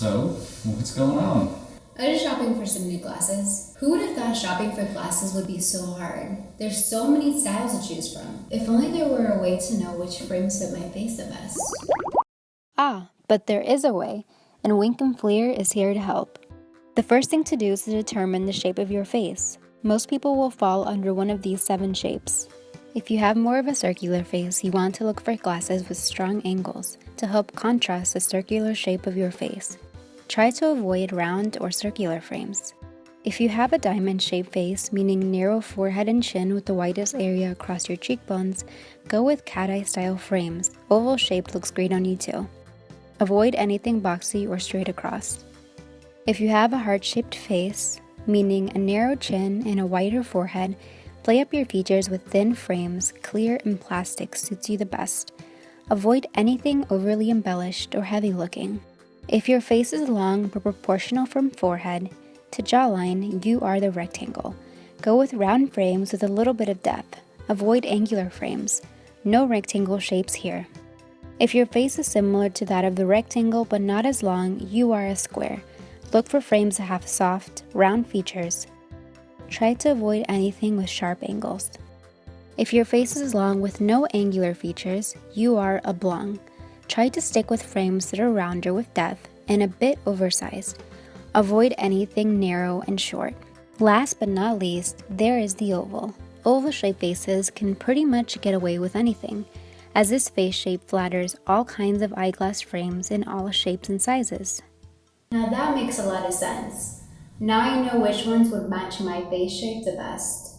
So, what's going on? I was shopping for some new glasses. Who would have thought shopping for glasses would be so hard? There's so many styles to choose from. If only there were a way to know which frames fit my face the best. But there is a way, and Wink and Fleer is here to help. The first thing to do is to determine the shape of your face. Most people will fall under one of these 7 shapes. If you have more of a circular face, you want to look for glasses with strong angles to help contrast the circular shape of your face. Try to avoid round or circular frames. If you have a diamond-shaped face, meaning narrow forehead and chin with the widest area across your cheekbones, go with cat-eye style frames. Oval-shaped looks great on you too. Avoid anything boxy or straight across. If you have a heart-shaped face, meaning a narrow chin and a wider forehead, play up your features with thin frames. Clear and plastic suits you the best. Avoid anything overly embellished or heavy-looking. If your face is long but proportional from forehead to jawline, you are the rectangle. Go with round frames with a little bit of depth. Avoid angular frames. No rectangle shapes here. If your face is similar to that of the rectangle but not as long, you are a square. Look for frames that have soft, round features. Try to avoid anything with sharp angles. If your face is long with no angular features, you are oblong. Try to stick with frames that are rounder with depth and a bit oversized. Avoid anything narrow and short. Last but not least, there is the oval. Oval-shaped faces can pretty much get away with anything, as this face shape flatters all kinds of eyeglass frames in all shapes and sizes. Now that makes a lot of sense. Now I know which ones would match my face shape the best.